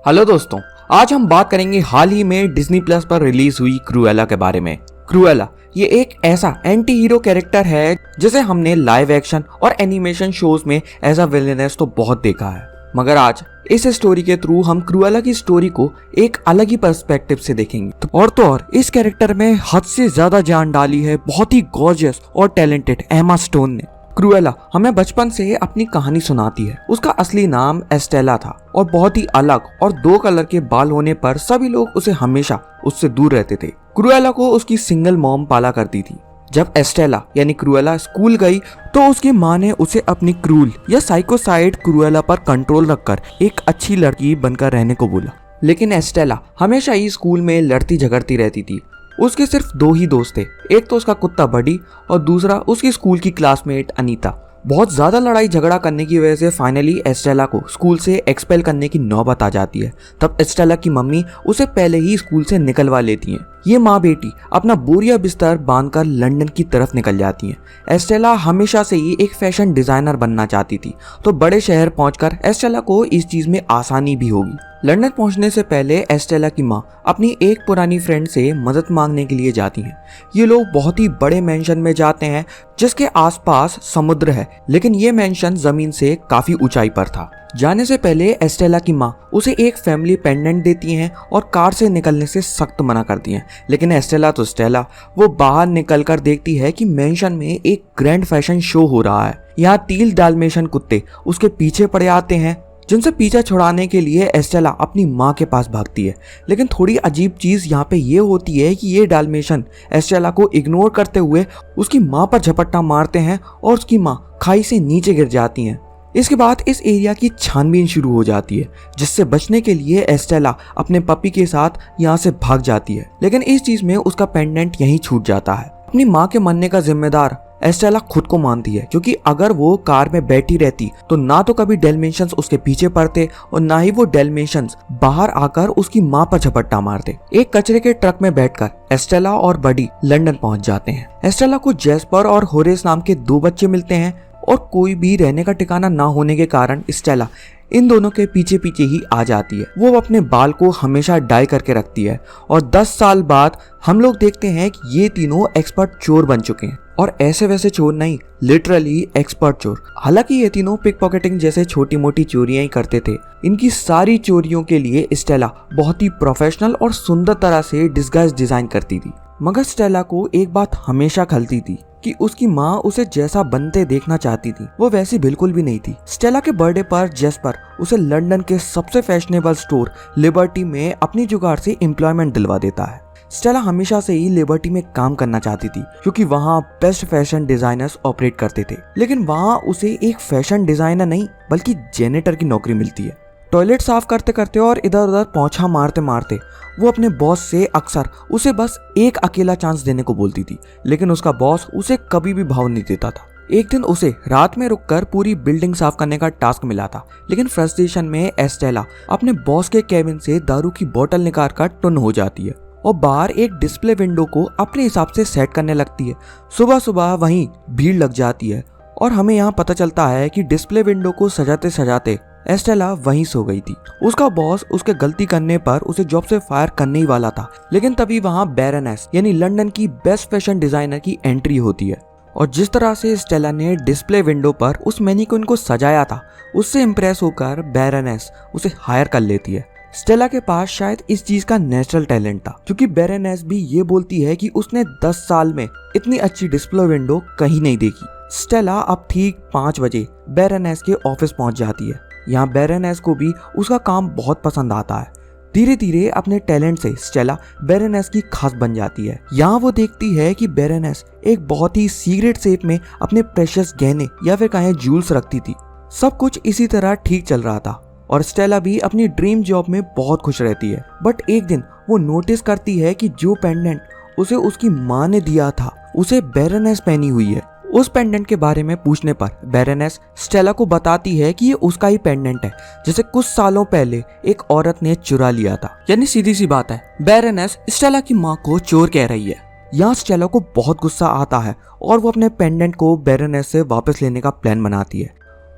Hello दोस्तों, आज हम बात करेंगे हाल ही में डिज्नी प्लस पर रिलीज हुई क्रूएला के बारे में। क्रूएला ये एक ऐसा एंटी हीरो कैरेक्टर है जिसे हमने लाइव एक्शन और एनिमेशन शोज में एज अ विलेनस तो बहुत देखा है, मगर आज इस स्टोरी के थ्रू हम क्रूएला की स्टोरी को एक अलग ही पर्सपेक्टिव से देखेंगे। और इस कैरेक्टर में हद से ज्यादा जान डाली है बहुत ही गॉर्जियस और टैलेंटेड एमा स्टोन ने। क्रूएला हमें बचपन से अपनी कहानी सुनाती है। उसका असली नाम एस्टेला था और बहुत ही अलग और 2 कलर के बाल होने पर सभी लोग उसे हमेशा उससे दूर रहते थे। क्रूएला को उसकी सिंगल मॉम पाला करती थी। जब एस्टेला यानी क्रूएला स्कूल गई तो उसकी माँ ने उसे अपनी क्रूल या साइको साइड क्रूएला पर कंट्रोल रखकर एक अच्छी लड़की बनकर रहने को बोला। लेकिन एस्टेला हमेशा ही स्कूल में लड़ती झगड़ती रहती थी। उसके सिर्फ 2 ही दोस्त थे, एक तो उसका कुत्ता बडी और दूसरा उसकी स्कूल की क्लासमेट अनीता। बहुत ज्यादा लड़ाई झगड़ा करने की वजह से फाइनली एस्टेला को स्कूल से एक्सपेल करने की नौबत आ जाती है। तब एस्टेला की मम्मी उसे पहले ही स्कूल से निकलवा लेती हैं। ये माँ बेटी अपना बोरिया बिस्तर बांधकर लंदन की तरफ निकल जाती हैं। एस्टेला हमेशा से ही एक फैशन डिजाइनर बनना चाहती थी, तो बड़े शहर पहुंचकर एस्टेला को इस चीज में आसानी भी होगी। लंदन पहुंचने से पहले एस्टेला की माँ अपनी एक पुरानी फ्रेंड से मदद मांगने के लिए जाती हैं। ये लोग बहुत ही बड़े मेंशन में जाते हैं जिसके आसपास समुद्र है, लेकिन ये मेंशन जमीन से काफी ऊंचाई पर था। जाने से पहले एस्टेला की माँ उसे एक फैमिली पेंडेंट देती हैं और कार से निकलने से सख्त मना करती हैं। लेकिन एस्टेला तो स्टेला, वो बाहर निकलकर देखती है कि मेंशन में एक ग्रैंड फैशन शो हो रहा है। यहाँ 3 डाल्मेशियन कुत्ते उसके पीछे पड़े आते हैं, जिनसे पीछा छुड़ाने के लिए एस्टेला अपनी माँ के पास भागती है। लेकिन थोड़ी अजीब चीज यहाँ पे ये होती है कि ये डाल्मेशियन एस्टेला को इग्नोर करते हुए उसकी माँ पर झपट्टा मारते हैं और उसकी माँ खाई से नीचे गिर जाती हैं। इसके बाद इस एरिया की छानबीन शुरू हो जाती है, जिससे बचने के लिए एस्टेला अपने पपी के साथ यहाँ से भाग जाती है। लेकिन इस चीज में उसका पेंडेंट यहीं छूट जाता है। अपनी माँ के मरने का जिम्मेदार एस्टेला खुद को मानती है, क्योंकि अगर वो कार में बैठी रहती तो ना तो कभी डेल्मेशियंस उसके पीछे पड़ते और ना ही वो डेल्मेशियंस बाहर आकर उसकी माँ पर झपट्टा मारते। एक कचरे के ट्रक में बैठकर एस्टेला और बडी लंदन पहुंच जाते हैं। एस्टेला को जेस्पर और होरेस नाम के 2 बच्चे मिलते हैं और कोई भी रहने का ठिकाना ना होने के कारण स्टेला इन दोनों के पीछे पीछे ही आ जाती है। वो अपने बाल को हमेशा डाई करके रखती है और 10 साल बाद हम लोग देखते हैं कि ये तीनों एक्सपर्ट चोर बन चुके हैं, और ऐसे वैसे चोर नहीं, लिटरली एक्सपर्ट चोर। हालांकि ये तीनों पिक पॉकेटिंग जैसे छोटी मोटी चोरियां ही करते थे। इनकी सारी चोरियों के लिए स्टेला बहुत ही प्रोफेशनल और सुंदर तरह से डिस्गाइज डिजाइन करती थी। मगर स्टेला को एक बात हमेशा खलती थी कि उसकी माँ उसे जैसा बनते देखना चाहती थी वो वैसी बिल्कुल भी नहीं थी। स्टेला के बर्थडे पर जेस्पर उसे लंदन के सबसे फैशनेबल स्टोर लिबर्टी में अपनी जुगाड़ से एम्प्लॉयमेंट दिलवा देता है। स्टेला हमेशा से ही लिबर्टी में काम करना चाहती थी, क्योंकि वहाँ बेस्ट फैशन डिजाइनर्स ऑपरेट करते थे। लेकिन वहाँ उसे एक फैशन डिजाइनर नहीं बल्कि जेनेटर की नौकरी मिलती है। टॉयलेट साफ करते करते और इधर उधर पोंछा मारते मारते वो अपने बॉस से अक्सर उसे बस एक अकेला चांस देने को बोलती थी, लेकिन उसका बॉस उसे कभी भी भाव नहीं देता था। एक दिन उसे रात में रुककर पूरी बिल्डिंग साफ करने का टास्क मिला था, लेकिन फ्रस्ट्रेशन में एस्टेला अपने बॉस के केबिन से दारू की बोतल निकाल कर टुन हो जाती है और बाहर एक डिस्प्ले विंडो को अपने हिसाब से सेट करने लगती है। सुबह सुबह वहीं भीड़ लग जाती है और हमें यहाँ पता चलता है कि डिस्प्ले विंडो को सजाते सजाते एस्टेला वहीं सो गई थी। उसका बॉस उसके गलती करने पर उसे जॉब से फायर करने ही वाला था, लेकिन तभी वहां बैरनेस यानी लंदन की बेस्ट फैशन डिजाइनर की एंट्री होती है। और जिस तरह से स्टेला ने डिस्प्ले विंडो पर उस मैनीक्विन को सजाया था, उससे इम्प्रेस होकर बैरनेस उसे हायर कर लेती है। स्टेला के पास शायद इस चीज का नेचुरल टैलेंट था, क्योंकि बैरनेस भी ये बोलती है कि उसने 10 साल में इतनी अच्छी डिस्प्ले विंडो कहीं नहीं देखी। स्टेला अब ठीक 5 बजे बैरनेस के ऑफिस पहुंच जाती है। यहाँ बैरनेस को भी उसका काम बहुत पसंद आता है। धीरे धीरे अपने टैलेंट से स्टेला बैरनेस की खास बन जाती है। यहाँ वो देखती है कि बैरनेस एक बहुत ही सीक्रेट सेफ में अपने प्रेशियस गहने या फिर कहें जूल्स रखती थी। सब कुछ इसी तरह ठीक चल रहा था और स्टेला भी अपनी ड्रीम जॉब में बहुत खुश रहती है। बट एक दिन वो नोटिस करती है कि जो पेंडेंट उसे उसकी माँ ने दिया था उसे बैरनेस पहनी हुई है। उस पेंडेंट के बारे में पूछने पर बैरनेस स्टेला को बताती है कि ये उसका ही पेंडेंट है, जिसे कुछ सालों पहले एक औरत ने चुरा लिया था। यानी सीधी सी बात है, बैरनेस स्टेला की माँ को चोर कह रही है। यहाँ स्टेला को बहुत गुस्सा आता है और वो अपने पेंडेंट को बैरनेस से वापस लेने का प्लान बनाती है।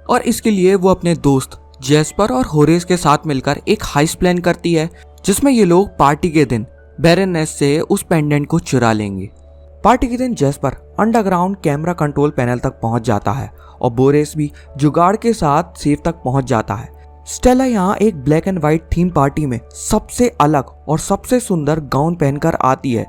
और इसके लिए वो अपने दोस्त जेस्पर और होरेस के साथ मिलकर एक हाइस्ट प्लान करती है जिसमें ये लोग पार्टी के दिन बेरेनेस से उस पेंडेंट को चुरा लेंगे। पार्टी के दिन Jasper underground camera control panel तक पहुंच जाता है और बोरेस भी जुगाड़ के साथ सेफ तक पहुंच जाता है। स्टेला यहाँ एक black and white theme party में सबसे अलग और सबसे सुंदर गाउन पहनकर आती है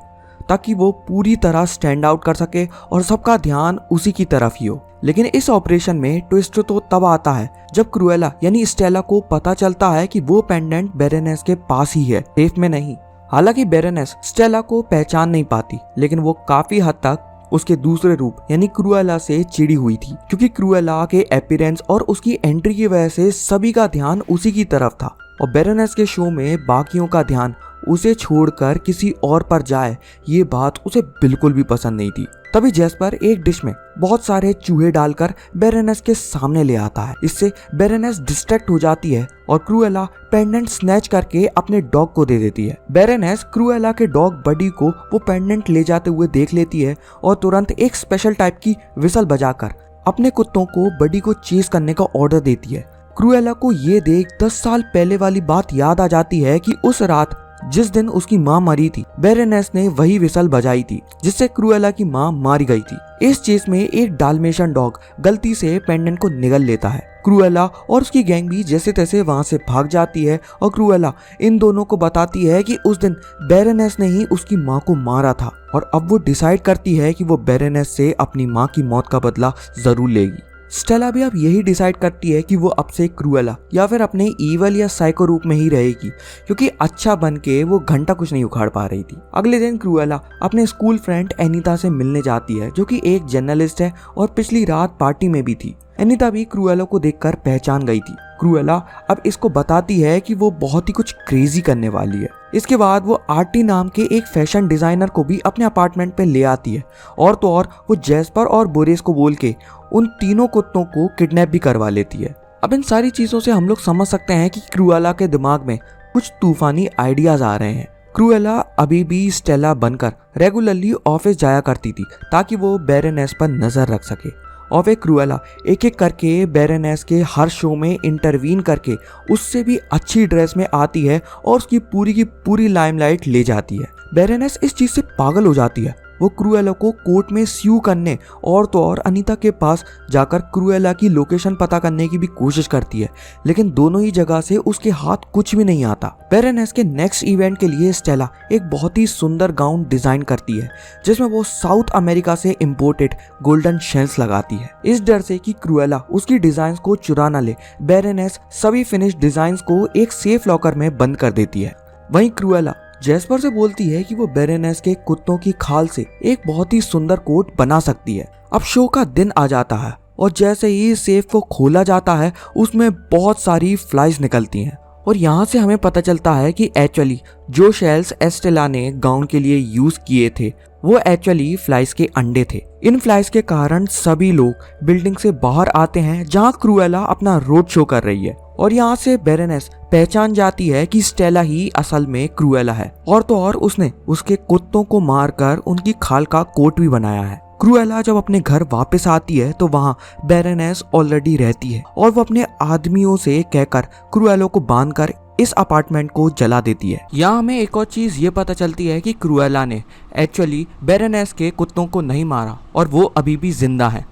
ताकि वो पूरी तरह स्टैंड आउट कर सके और सबका ध्यान उसी की तरफ ही हो। लेकिन इस ऑपरेशन में ट्विस्ट तो तब आता है जब क्रूएला यानी स्टेला को पता चलता है कि वो पेंडेंट बेरेनेस के पास ही है, सेफ में नहीं। हालांकि बेरेनेस स्टेला को पहचान नहीं पाती, लेकिन वो काफी हद तक उसके दूसरे रूप यानी क्रूएला से चिड़ी हुई थी, क्योंकि क्रूएला के अपीयरेंस और उसकी एंट्री की वजह से सभी का ध्यान उसी की तरफ था और बेरेनेस के शो में बाकियों का ध्यान उसे छोड़कर किसी और पर जाए, ये बात उसे बिल्कुल भी पसंद नहीं थी। तभी जेस्पर एक डिश में बहुत सारे चूहे डालकर बेरेनेस के सामने ले आता है। इससे बेरेनेस डिस्ट्रैक्ट हो जाती है और क्रूएला पेंडेंट स्नैच करके अपने डॉग को दे देती है। बेरेनेस क्रूएला के डॉग बडी को वो पेंडेंट ले जाते हुए देख लेती है और तुरंत एक स्पेशल टाइप की विसल बजाकर अपने कुत्तों को बडी को चेस करने का ऑर्डर देती है। क्रूएला को ये देख 10 साल पहले वाली बात याद आ जाती है कि उस रात जिस दिन उसकी माँ मरी थी, बेरेनेस ने वही विसल बजाई थी जिससे क्रूएला की माँ मारी गई थी। इस चेस में एक डाल्मेशियन डॉग गलती से पेंडेंट को निगल लेता है। क्रूएला और उसकी गैंग भी जैसे तैसे वहां से भाग जाती है और क्रूएला इन दोनों को बताती है कि उस दिन बेरेनेस ने ही उसकी माँ को मारा था और अब वो डिसाइड करती है कि वो बेरेनेस से अपनी माँ की मौत का बदला जरूर लेगी। स्टेला भी अब यही डिसाइड करती है कि वो अब से क्रूएला या फिर अपने ईवल या साइको रूप में ही रहेगी, क्योंकि अच्छा बन के वो घंटा कुछ नहीं उखाड़ पा रही थी। अगले दिन क्रूएला अपने स्कूल फ्रेंड एनीता से मिलने जाती है, जो कि एक जर्नलिस्ट है और पिछली रात पार्टी में भी थी। एनीता भी क्रूएला को देखकर पहचान गई थी। क्रूएला अब इसको बताती है कि वो बहुत ही कुछ क्रेजी करने वाली है। इसके बाद वो आर्टी नाम के एक फैशन डिजाइनर को भी अपने अपार्टमेंट पे ले आती है और तो और वो जेस्पर और बोरेस को बोल के उन तीनों कुत्तों को किडनैप भी करवा लेती है। अब इन सारी चीजों से हम लोग समझ सकते हैं कि क्रूएला के दिमाग में कुछ तूफानी आइडियाज आ रहे हैं। क्रूएला अभी भी स्टेला बनकर रेगुलरली ऑफिस जाया करती थी ताकि वो बेरेनेस पर नजर रख सके और वे क्रूएला एक एक करके बेरेनेस के हर शो में इंटरवीन करके उससे भी अच्छी ड्रेस में आती है और उसकी पूरी की पूरी लाइमलाइट ले जाती है। बेरेनेस इस चीज से पागल हो जाती है। वो क्रूएला को कोर्ट में स्यू करने और तो और अनीता के पास जाकर क्रूएला की लोकेशन पता करने की भी कोशिश करती है, लेकिन दोनों ही जगह से उसके हाथ कुछ भी नहीं आता। बेरेनेस के नेक्स्ट इवेंट के लिए स्टेला एक बहुत ही सुंदर गाउन डिजाइन करती है जिसमें वो साउथ अमेरिका से इम्पोर्टेड गोल्डन शेल्स लगाती है। इस डर से कि क्रूएला उसकी डिजाइन को चुरा न ले, बेरेनेस सभी फिनिश्ड डिजाइन को एक सेफ लॉकर में बंद कर देती है। वहीं क्रूएला जेस्पर से बोलती है कि वो बेरेनेस के कुत्तों की खाल से एक बहुत ही सुंदर कोट बना सकती है। अब शो का दिन आ जाता है और जैसे ही सेफ को खोला जाता है उसमें बहुत सारी फ्लाइज निकलती हैं और यहाँ से हमें पता चलता है कि एक्चुअली जो शेल्स एस्टेला ने गाउन के लिए यूज किए थे वो एक्चुअली फ्लाइज के अंडे थे। इन फ्लाइज के कारण सभी लोग बिल्डिंग से बाहर आते हैं जहाँ क्रूएला अपना रोड शो कर रही है और यहाँ से बेरेनेस पहचान जाती है कि स्टेला ही असल में क्रूएला है और तो और उसने उसके कुत्तों को मारकर उनकी खाल का कोट भी बनाया है। क्रूएला जब अपने घर वापस आती है तो वहाँ बेरेनेस ऑलरेडी रहती है और वो अपने आदमियों से कहकर क्रूएला को बांधकर इस अपार्टमेंट को जला देती है। यहाँ हमें एक और चीज ये पता चलती है कि क्रूएला ने एक्चुअली बेरेनेस के कुत्तों को नहीं मारा और वो अभी भी जिंदा है।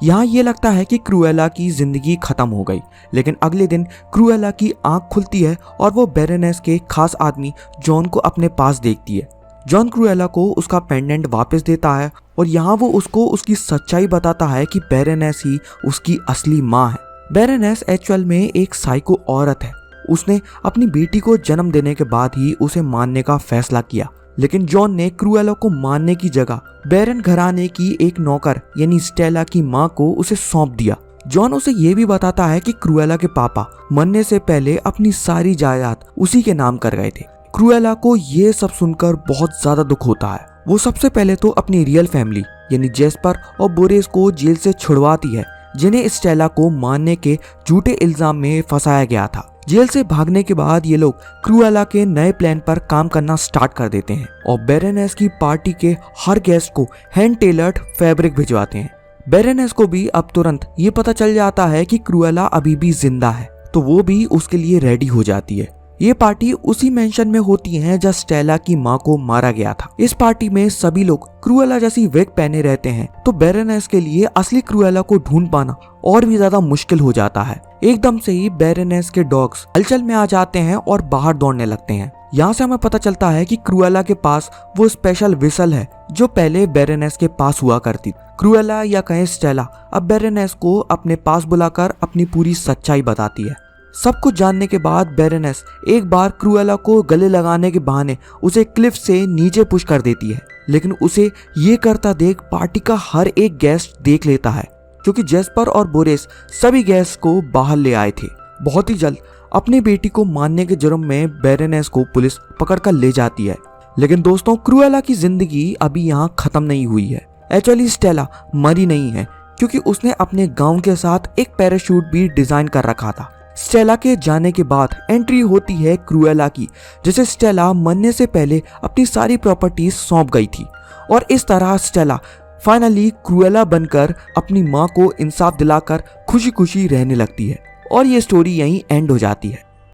यहाँ ये लगता है कि क्रूएला की जिंदगी खत्म हो गई, लेकिन अगले दिन क्रूएला की आंख खुलती है और वो बेरेनेस के खास आदमी जॉन को अपने पास देखती है। जॉन क्रूएला को उसका पेंडेंट वापस देता है और यहाँ वो उसको उसकी सच्चाई बताता है कि बेरेनेस ही उसकी असली माँ है। बेरेनेस एक्चुअल में एक साइको औरत है। उसने अपनी बेटी को जन्म देने के बाद ही उसे मारने का फैसला किया, लेकिन जॉन ने क्रूएला को मारने की जगह बैरन घराने की एक नौकर यानी स्टेला की माँ को उसे सौंप दिया। जॉन उसे ये भी बताता है कि क्रूएला के पापा मरने से पहले अपनी सारी जायदाद उसी के नाम कर गए थे। क्रूएला को ये सब सुनकर बहुत ज्यादा दुख होता है। वो सबसे पहले तो अपनी रियल फैमिली यानी जेस्पर और बोरेस को जेल से छुड़वाती है, जिन्हें स्टेला को मारने के झूठे इल्जाम में फंसाया गया था। जेल से भागने के बाद ये लोग क्रूएला के नए प्लान पर काम करना स्टार्ट कर देते हैं और बेरेनेस की पार्टी के हर गेस्ट को हैंड टेलर्ड फैब्रिक भिजवाते हैं। बेरेनेस को भी अब तुरंत ये पता चल जाता है कि क्रूएला अभी भी जिंदा है, तो वो भी उसके लिए रेडी हो जाती है। ये पार्टी उसी मेंशन में होती है जहाँ स्टेला की माँ को मारा गया था। इस पार्टी में सभी लोग क्रूएला जैसी विग पहने रहते हैं, तो बैरोनेस के लिए असली क्रूएला को ढूंढ पाना और भी ज्यादा मुश्किल हो जाता है। एकदम से ही बैरोनेस के डॉग्स हलचल में आ जाते हैं और बाहर दौड़ने लगते हैं। यहाँ से हमें पता चलता है कि क्रूएला के पास वो स्पेशल विसल है जो पहले बैरोनेस के पास हुआ करती। क्रूएला या कहें स्टेला अब बैरोनेस को अपने पास बुलाकर अपनी पूरी सच्चाई बताती है। सब कुछ जानने के बाद बैरोनेस एक बार क्रूएला को गले लगाने के बहाने उसे क्लिफ से नीचे पुश कर देती है, लेकिन उसे ये करता देख पार्टी का हर एक गेस्ट देख लेता है, क्योंकि जेस्पर और बोरिस सभी गेस्ट को बाहर ले आए थे। बहुत ही जल्द अपनी बेटी को मारने के जुर्म में बैरोनेस को पुलिस पकड़कर ले जाती है। लेकिन दोस्तों, क्रूएला की जिंदगी अभी यहाँ खत्म नहीं हुई है। एक्चुअली स्टेला मरी नहीं है, क्योंकि उसने अपने गाउन के साथ एक पैराशूट भी डिजाइन कर रखा था। स्टेला के जाने के बाद एंट्री होती है क्रूएला की, जिसे स्टेला मरने से पहले अपनी सारी प्रॉपर्टीज सौंप गई थी, और इस तरह स्टेला फाइनली क्रूएला बनकर अपनी माँ को इंसाफ दिलाकर खुशी खुशी रहने लगती है। और ये स्टोरी यहीं एंड हो जाती है।